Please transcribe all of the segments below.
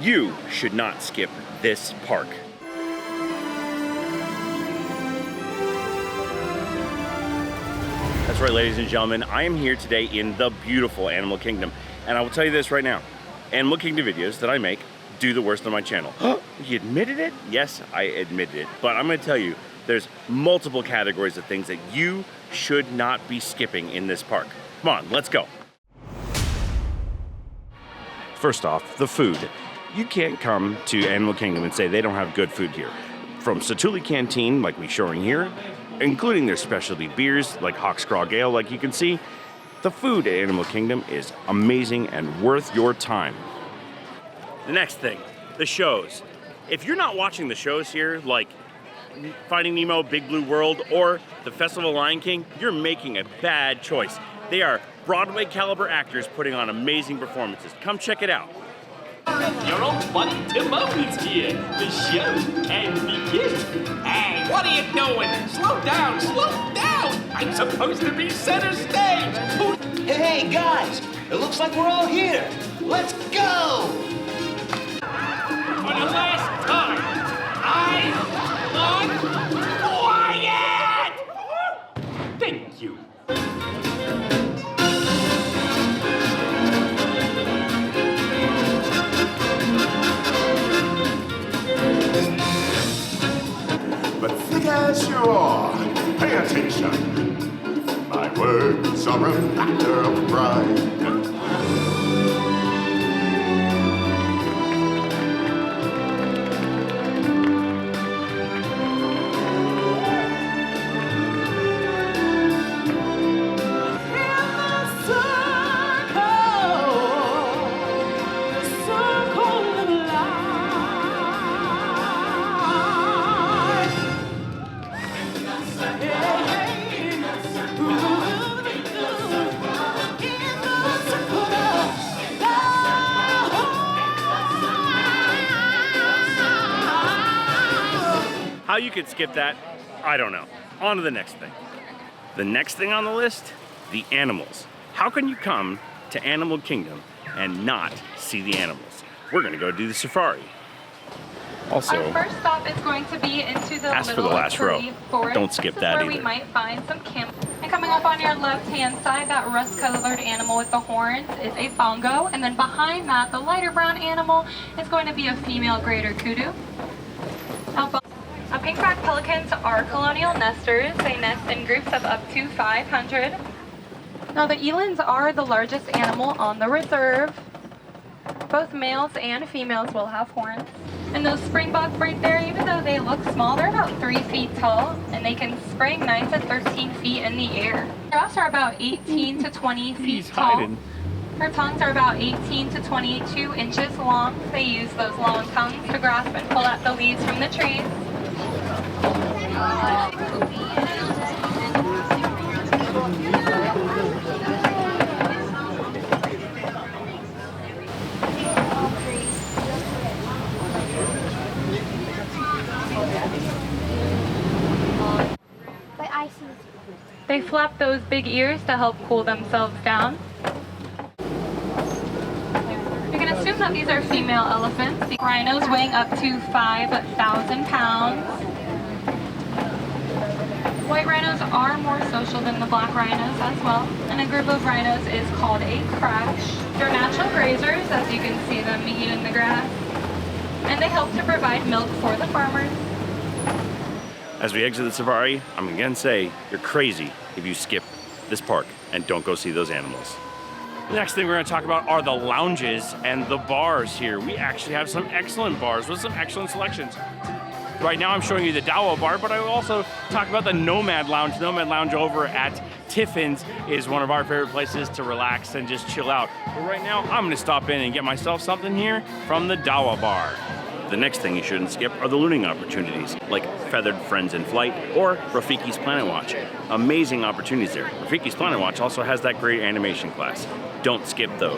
You should not skip this park. That's right, ladies and gentlemen, I am here today in the beautiful Animal Kingdom. And I will tell you this right now, Animal Kingdom videos that I make do the worst on my channel. You admitted it? Yes, I admitted it. But I'm gonna tell you, there's multiple categories of things that you should not be skipping in this park. Come on, let's go. First off, the food. You can't come to Animal Kingdom and say they don't have good food here. From Satu'li Canteen, like we're showing here, including their specialty beers, like Hawkscraw Ale, like you can see, the food at Animal Kingdom is amazing and worth your time. The next thing, the shows. If you're not watching the shows here, like Finding Nemo, Big Blue World, or the Festival of Lion King, you're making a bad choice. They are Broadway-caliber actors putting on amazing performances. Come check it out. Your old buddy Timo's here. The show can begin. Hey, what are you doing? Slow down, slow down. I'm supposed to be center stage. Hey, guys, it looks like we're all here. Let's go! For the last time, I want quiet! Thank you. But thick as you are, pay attention. My words are a matter of pride. How you could skip that, I don't know. On to the next thing. The next thing on the list, the animals. How can you come to Animal Kingdom and not see the animals? We're gonna go do the safari. Also, our first stop is going to be into the ask for the last row. Forest. Don't skip that where either. we might find some camp. And coming up on your left-hand side, that rust-colored animal with the horns is a bongo. And then behind that, the lighter brown animal is going to be a female greater kudu. Pink-backed pelicans are colonial nesters. They nest in groups of up to 500. Now the elands are the largest animal on the reserve. Both males and females will have horns. And those springboks right there, even though they look small, they're about 3 feet tall, and they can spring 9 to 13 feet in the air. Giraffes are about 18 to 20 feet tall. Their tongues are about 18 to 22 inches long. They use those long tongues to grasp and pull at the leaves from the trees. They flap those big ears to help cool themselves down. You can assume that these are female elephants. The rhinos weighing up to 5,000 pounds. White rhinos are more social than the black rhinos as well, and a group of rhinos is called a crash. They're natural grazers, as you can see them eating the grass, and they help to provide milk for the farmers. As we exit the safari, I'm again say you're crazy if you skip this park and don't go see those animals. The next thing we're going to talk about are the lounges and the bars here. We actually have some excellent bars with some excellent selections. Right now I'm showing you the Dawa bar, but I will also talk about the Nomad Lounge. Nomad Lounge over at Tiffin's is one of our favorite places to relax and just chill out. But right now I'm going to stop in and get myself something here from the Dawa bar. The next thing you shouldn't skip are the looning opportunities, like Feathered Friends in Flight or Rafiki's Planet Watch. Amazing opportunities there. Rafiki's Planet Watch also has that great animation class. Don't skip those.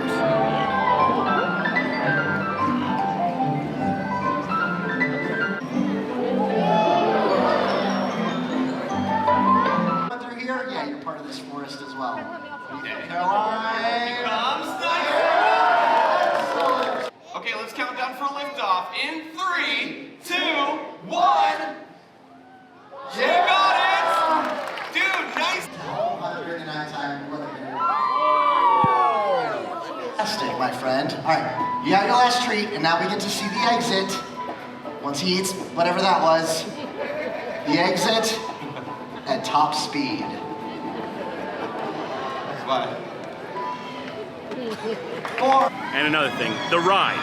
Through here? Yeah, you're part of this forest as well. Okay, let's count down time for liftoff in 3, 2, 1. You got it! Dude, nice! Fantastic, my friend. All right, you got your last treat, and now we get to see the exit. Once he eats whatever that was, the exit at top speed. What? And another thing, the rides.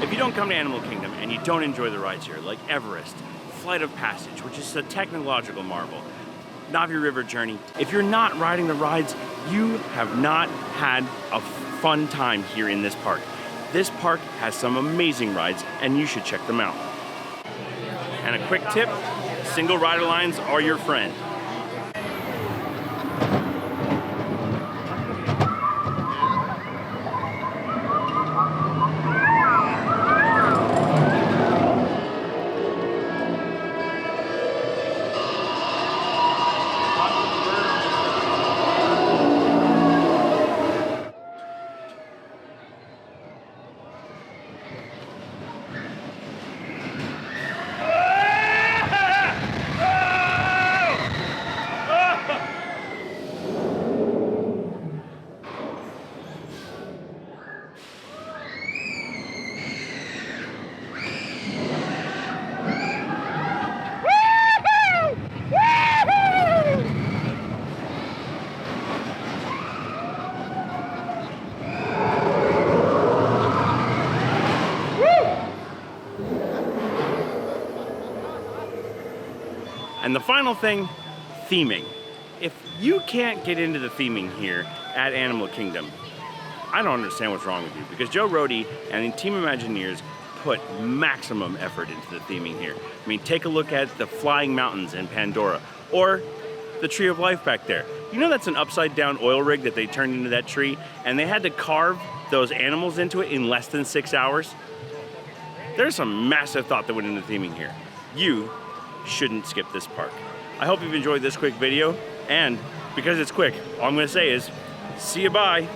If you don't come to Animal Kingdom and you don't enjoy the rides here, like Everest, Flight of Passage, which is a technological marvel, Navi River Journey, if you're not riding the rides, you have not had a fun time here in this park. This park has some amazing rides and you should check them out. And a quick tip, single rider lines are your friend. And the final thing, theming. If you can't get into the theming here at Animal Kingdom, I don't understand what's wrong with you, because Joe Rohde and the Team Imagineers put maximum effort into the theming here. I mean, take a look at the Flying Mountains in Pandora, or the Tree of Life back there. You know that's an upside down oil rig that they turned into that tree, and they had to carve those animals into it in less than 6 hours? There's some massive thought that went into theming here. You shouldn't skip this park. I hope you've enjoyed this quick video, and because it's quick, all I'm gonna say is, see you bye.